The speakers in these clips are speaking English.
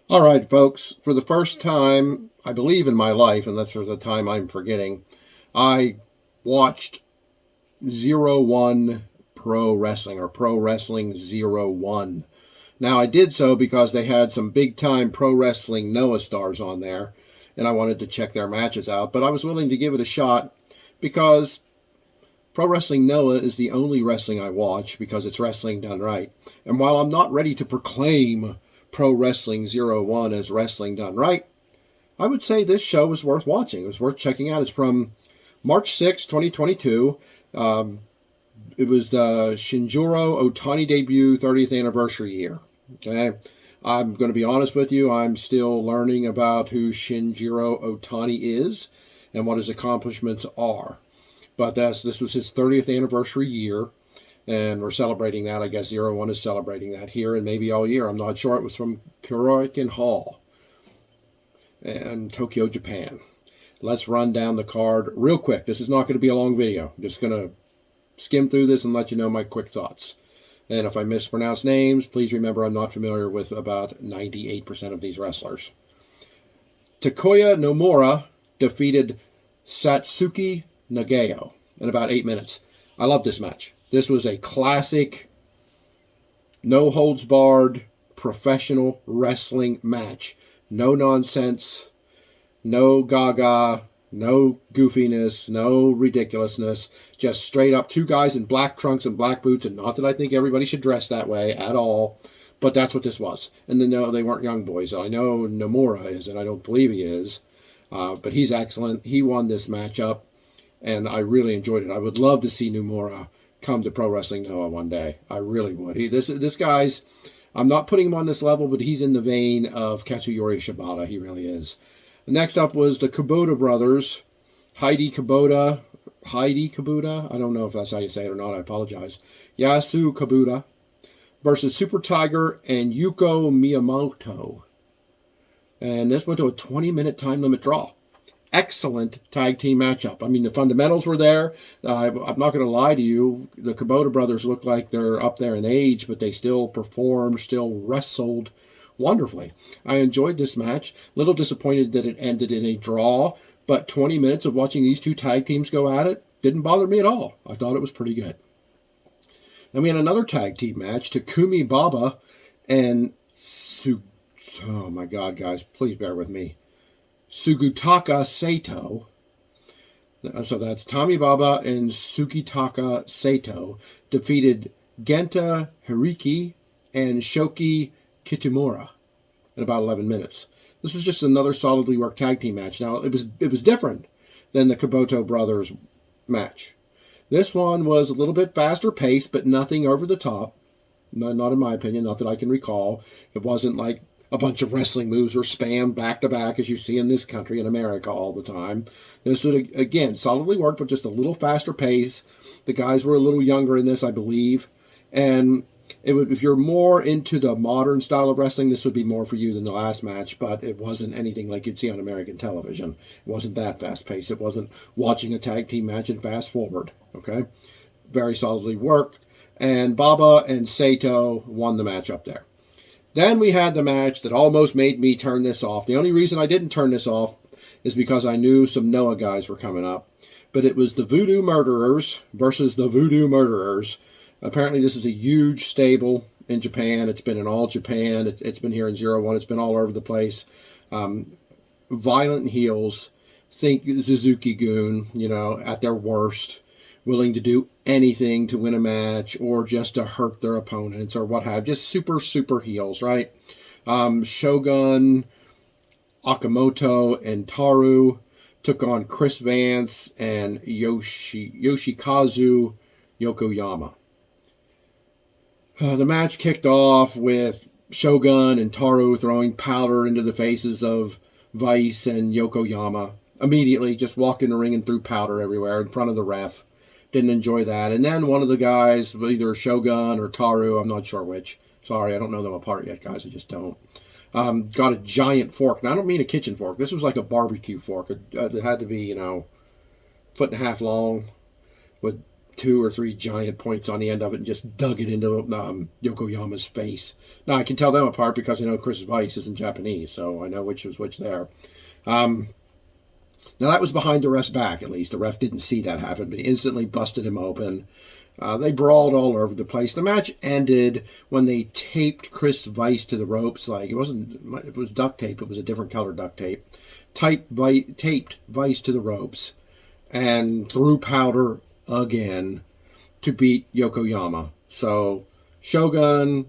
All right, folks. For the first time, I believe in my life, unless there's a time I'm forgetting, I watched ZERO1 Pro Wrestling or Pro Wrestling Zero1. Now, I did so because they had some big time Pro Wrestling Noah stars on there, and I wanted to check their matches out. But I was willing to give it a shot because Pro Wrestling Noah is the only wrestling I watch because it's wrestling done right. And while I'm not ready to proclaim Pro Wrestling Zero1 as wrestling done right, I would say this show is worth watching. It was worth checking out. It's from March 6, 2022. It was the Shinjiro Otani debut 30th anniversary year. Okay, I'm going to be honest with you. I'm still learning about who Shinjiro Otani is and what his accomplishments are. But this was his 30th anniversary year, and we're celebrating that. I guess ZERO1 is celebrating that here and maybe all year. I'm not sure. It was from Kuroiken Hall in Tokyo, Japan. Let's run down the card real quick. This is not going to be a long video. I'm just going to skim through this and let you know my quick thoughts. And if I mispronounce names, please remember I'm not familiar with about 98% of these wrestlers. Takoya Nomura defeated Satsuki Nagayo in about 8 minutes. I love this match. This was a classic, no-holds-barred, professional wrestling match. No nonsense, no gaga, no goofiness, no ridiculousness. Just straight up two guys in black trunks and black boots, and not that I think everybody should dress that way at all, but that's what this was. And then, no, they weren't young boys. I know Nomura is, and I don't believe he is, but he's excellent. He won this matchup, and I really enjoyed it. I would love to see Nomura come to Pro Wrestling Noah one day. I really would. This guy's, I'm not putting him on this level, but he's in the vein of Katsuyori Shibata. He really is. Next up was the Kabuta brothers, Heidi Kabuta, I don't know if that's how you say it or not, I apologize, Yasu Kabuta, versus Super Tiger and Yuko Miyamoto. And this went to a 20-minute time limit draw. Excellent tag team matchup. I mean, the fundamentals were there. I'm not going to lie to you. The Kabuta brothers look like they're up there in age, but they still performed, still wrestled wonderfully. I enjoyed this match. A little disappointed that it ended in a draw, but 20 minutes of watching these two tag teams go at it didn't bother me at all. I thought it was pretty good. Then we had another tag team match, Takumi Baba and oh my God, guys, please bear with me. Sugutaka Sato. So that's Tommy Baba and Sugutaka Sato defeated Genta Hiriki and Shoki Kitamura in about 11 minutes. This was just another solidly worked tag team match. Now, it was different than the Kabuto brothers match. This one was a little bit faster paced, but nothing over the top. Not in my opinion, not that I can recall. It wasn't like a bunch of wrestling moves were spammed back to back as you see in this country, in America, all the time. This would, again, solidly worked, but just a little faster pace. The guys were a little younger in this, I believe. And if you're more into the modern style of wrestling, this would be more for you than the last match, but it wasn't anything like you'd see on American television. It wasn't that fast-paced. It wasn't watching a tag team match and fast forward, okay? Very solidly worked. And Baba and Sato won the match up there. Then we had the match that almost made me turn this off. The only reason I didn't turn this off is because I knew some Noah guys were coming up. But it was the Voodoo Murderers versus the Voodoo Murderers. Apparently this is a huge stable in Japan. It's been in all Japan. It's been here in ZERO1. It's been all over the place. Violent heels. Think Suzuki-gun, at their worst. Willing to do anything to win a match or just to hurt their opponents or what have you. Just super, super heels, right? Shogun, Akamoto, and Taru took on Chris Vance and Yoshikazu Yokoyama. The match kicked off with Shogun and Taru throwing powder into the faces of Vice and Yokoyama. Immediately just walked in the ring and threw powder everywhere in front of the ref. Didn't enjoy that. And then one of the guys, either Shogun or Taru, I'm not sure which. Sorry, I don't know them apart yet, guys. I just don't. Got a giant fork. Now, I don't mean a kitchen fork. This was like a barbecue fork. It had to be, foot and a half long with 2 or 3 giant points on the end of it and just dug it into Yokoyama's face. Now, I can tell them apart because I know Chris Weiss isn't Japanese, so I know which was which there. Now, that was behind the ref's back, at least. The ref didn't see that happen, but he instantly busted him open. They brawled all over the place. The match ended when they taped Chris Weiss to the ropes. Like, it was duct tape. It was a different color duct tape. Taped Weiss to the ropes and threw powder again to beat Yokoyama. So, Shogun,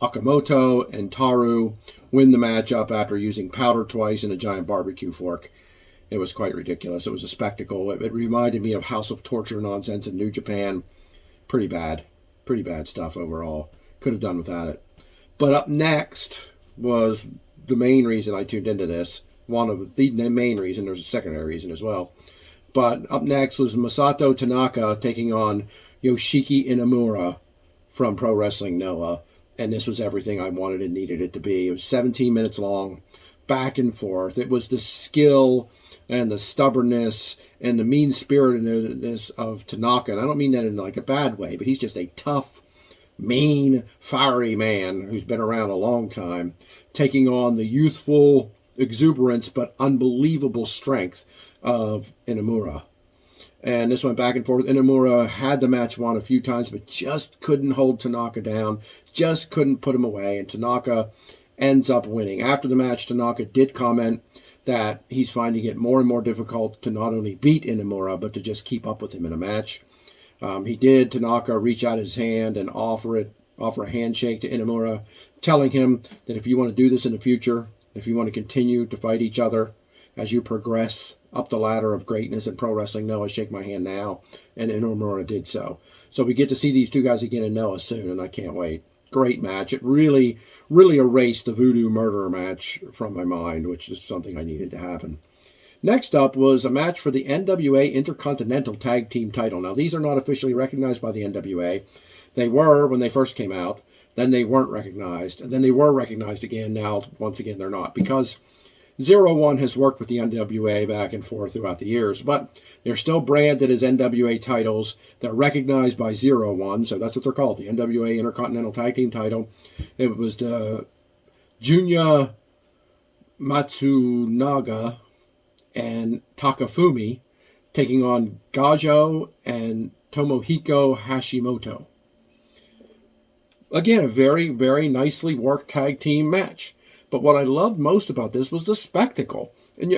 Okamoto, and Taru win the match up after using powder twice and a giant barbecue fork. It was quite ridiculous. It was a spectacle. It reminded me of House of Torture nonsense in New Japan. Pretty bad stuff overall. Could have done without it. But up next was the main reason I tuned into this. One of the main reason. There's a secondary reason as well. But up next was Masato Tanaka taking on Yoshiki Inamura from Pro Wrestling Noah. And this was everything I wanted and needed it to be. It was 17 minutes long, back and forth. It was the skill and the stubbornness and the mean-spiritedness of Tanaka. And I don't mean that in like a bad way, but he's just a tough, mean, fiery man who's been around a long time, taking on the youthful exuberance but unbelievable strength of Inamura. And this went back and forth. Inamura had the match won a few times, but just couldn't hold Tanaka down, just couldn't put him away, and Tanaka ends up winning. After the match, Tanaka did comment that he's finding it more and more difficult to not only beat Inamura, but to just keep up with him in a match. Tanaka, reach out his hand and offer a handshake to Inamura, telling him that if you want to do this in the future, if you want to continue to fight each other as you progress up the ladder of greatness in Pro Wrestling Noah, shake my hand now. And Inamura did so. So we get to see these two guys again in Noah soon, and I can't wait. Great match. It really, really erased the Voodoo Murderer match from my mind, which is something I needed to happen. Next up was a match for the NWA Intercontinental Tag Team title. Now, these are not officially recognized by the NWA. They were when they first came out. Then they weren't recognized. And then they were recognized again. Now, once again, they're not. Because ZERO1 has worked with the NWA back and forth throughout the years, but they're still branded as NWA titles. They're recognized by ZERO1, so that's what they're called, the NWA Intercontinental Tag Team title. It was the Junya Matsunaga and Takafumi taking on Gajo and Tomohiko Hashimoto. Again, a very, very nicely worked tag team match. But what I loved most about this was the spectacle. And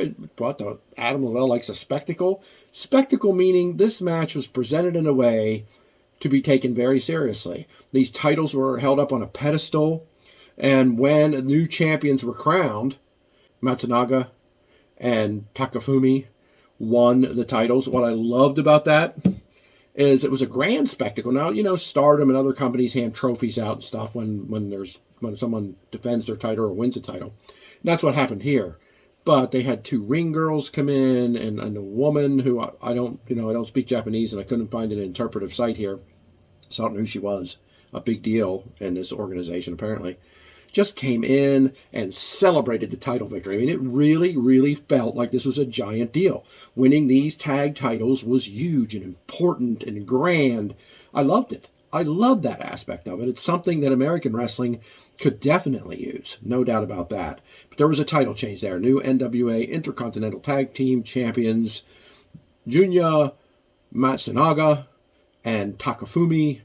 Adam Lavelle likes a spectacle? Spectacle meaning this match was presented in a way to be taken very seriously. These titles were held up on a pedestal, and when new champions were crowned, Matsunaga and Takafumi won the titles. What I loved about that is it was a grand spectacle. Now, Stardom and other companies hand trophies out and stuff when someone defends their title or wins a title. And that's what happened here. But they had two ring girls come in and a woman who I don't speak Japanese and I couldn't find an interpretive site here. So I don't know who she was. A big deal in this organization, apparently. Just came in and celebrated the title victory. I mean, it really, really felt like this was a giant deal. Winning these tag titles was huge and important and grand. I loved it. I love that aspect of it. It's something that American wrestling could definitely use. No doubt about that. But there was a title change there. New NWA Intercontinental Tag Team Champions Junya Matsunaga and Takafumi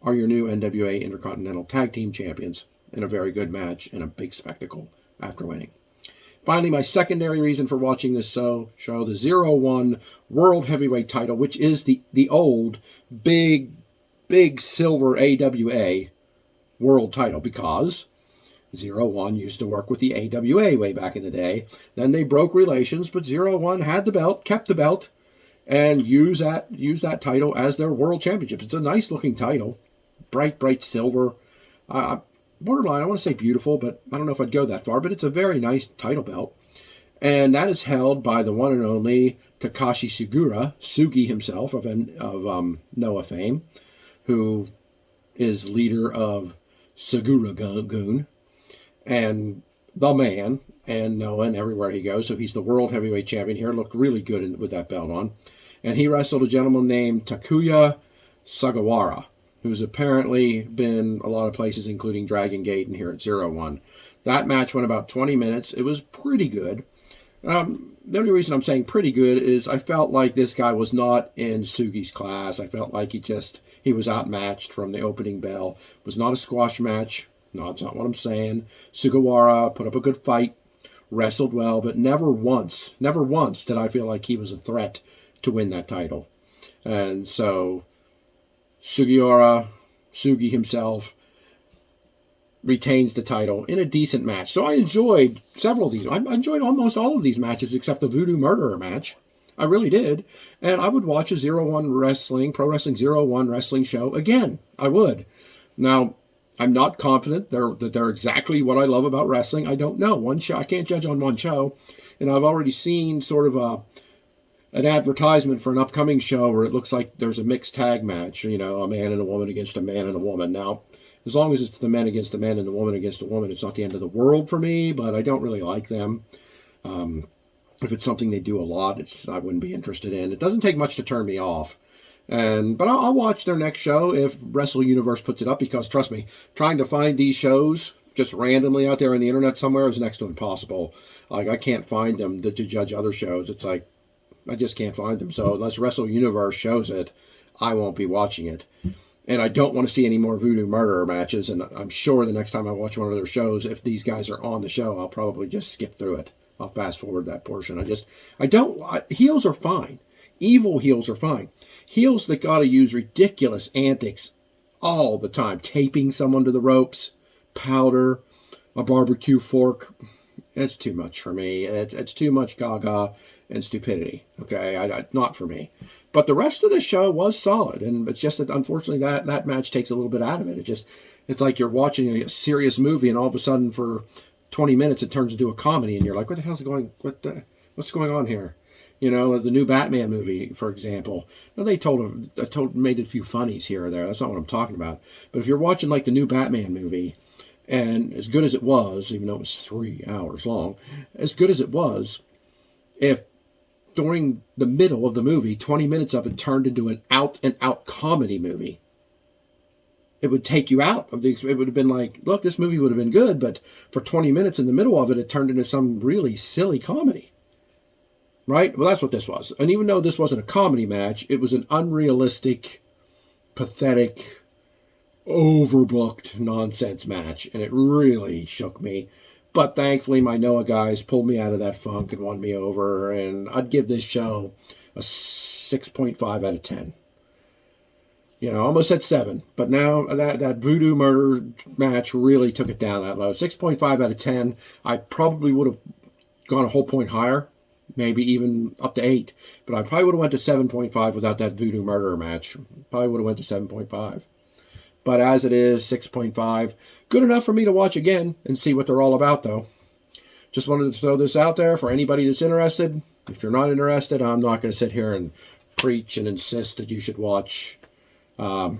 are your new NWA Intercontinental Tag Team Champions in a very good match and a big spectacle after winning. Finally, my secondary reason for watching this show, the ZERO1 World Heavyweight title, which is the old, big silver AWA world title, because ZERO1 used to work with the AWA way back in the day. Then they broke relations, but ZERO1 had the belt, kept the belt, and used that title as their world championship. It's a nice looking title, bright silver. Borderline, I want to say beautiful, but I don't know if I'd go that far, but it's a very nice title belt. And that is held by the one and only Takashi Sugi himself of Noah fame, who is leader of Segura-gun, and the man, and Noah, and everywhere he goes. So he's the world heavyweight champion here. Looked really good with that belt on. And he wrestled a gentleman named Takoya Sugawara, who's apparently been a lot of places, including Dragon Gate and here at ZERO1. That match went about 20 minutes. It was pretty good. The only reason I'm saying pretty good is I felt like this guy was not in Sugi's class. I felt like he was outmatched from the opening bell. It was not a squash match. No, that's not what I'm saying. Sugawara put up a good fight, wrestled well, but never once did I feel like he was a threat to win that title. And so Sugi himself, retains the title in a decent match. So I enjoyed several of these. I enjoyed almost all of these matches except the Voodoo Murderer match. I really did. And I would watch a Pro Wrestling Zero1 wrestling show again. I would. Now, I'm not confident that they're exactly what I love about wrestling. I don't know. One show, I can't judge on one show. And I've already seen sort of an advertisement for an upcoming show where it looks like there's a mixed tag match, a man and a woman against a man and a woman. Now, as long as it's the men against the men and the woman against the woman, it's not the end of the world for me, but I don't really like them. If it's something they do a lot, I wouldn't be interested in. It doesn't take much to turn me off. But I'll watch their next show if Wrestle Universe puts it up, because trust me, trying to find these shows just randomly out there on the internet somewhere is next to impossible. Like, I can't find them to judge other shows. It's like, I just can't find them. So unless Wrestle Universe shows it, I won't be watching it. And I don't want to see any more Voodoo Murderer matches. And I'm sure the next time I watch one of their shows, if these guys are on the show, I'll probably just skip through it. I'll fast forward that portion. Heels are fine. Evil heels are fine. Heels that got to use ridiculous antics all the time. Taping someone to the ropes, powder, a barbecue fork. It's too much for me. It's too much gaga and stupidity. Okay, not for me. But the rest of the show was solid, and it's just that unfortunately that match takes a little bit out of it. It's like you're watching a serious movie, and all of a sudden for 20 minutes it turns into a comedy, and you're like, what's going on here? The new Batman movie, for example. Now, they made a few funnies here or there. That's not what I'm talking about. But if you're watching like the new Batman movie, and as good as it was, even though it was 3 hours long, as good as it was, if during the middle of the movie, 20 minutes of it turned into an out-and-out comedy movie, it would take you out of it would have been like, look, this movie would have been good, but for 20 minutes in the middle of it, it turned into some really silly comedy. Right? Well, that's what this was. And even though this wasn't a comedy match, it was an unrealistic, pathetic, overbooked nonsense match. And it really shook me. But thankfully, my Noah guys pulled me out of that funk and won me over. And I'd give this show a 6.5 out of 10. Almost at 7. But now that Voodoo Murder match really took it down that low. 6.5 out of 10. I probably would have gone a whole point higher. Maybe even up to 8. But I probably would have went to 7.5 without that Voodoo Murderer match. Probably would have went to 7.5. But as it is, 6.5. Good enough for me to watch again and see what they're all about, though. Just wanted to throw this out there for anybody that's interested. If you're not interested, I'm not going to sit here and preach and insist that you should watch Pro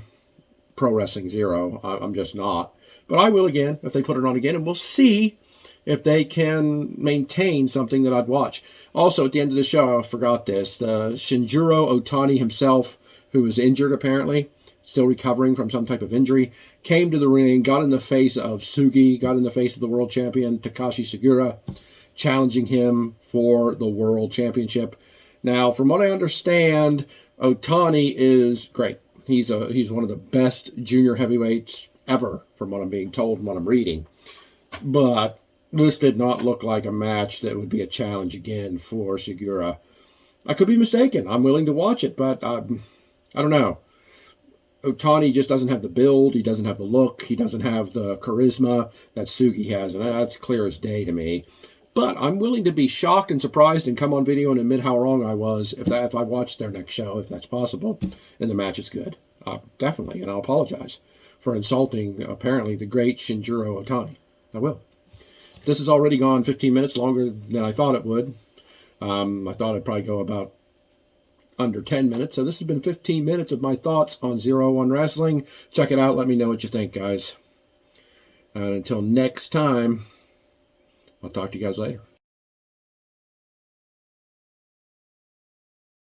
Wrestling Zero. I'm just not. But I will again if they put it on again, and we'll see if they can maintain something that I'd watch. Also, at the end of the show, I forgot this. The Shinjiro Otani himself, who was injured apparently, still recovering from some type of injury, came to the ring, got in the face of Sugi, got in the face of the world champion Takashi Sugiura, challenging him for the world championship. Now, from what I understand, Otani is great. He's one of the best junior heavyweights ever, from what I'm being told and what I'm reading. But this did not look like a match that would be a challenge again for Sugiura. I could be mistaken. I'm willing to watch it, but I don't know. Otani just doesn't have the build. He doesn't have the look. He doesn't have the charisma that Sugi has, and that's clear as day to me. But I'm willing to be shocked and surprised and come on video and admit how wrong I was if I watch their next show, if that's possible, and the match is good. Definitely, and I'll apologize for insulting, apparently, the great Shinjiro Otani. I will. This has already gone 15 minutes longer than I thought it would. I thought it'd probably go about under 10 minutes. So this has been 15 minutes of my thoughts on ZERO1 Wrestling. Check it out. Let me know what you think, guys. And until next time, I'll talk to you guys later.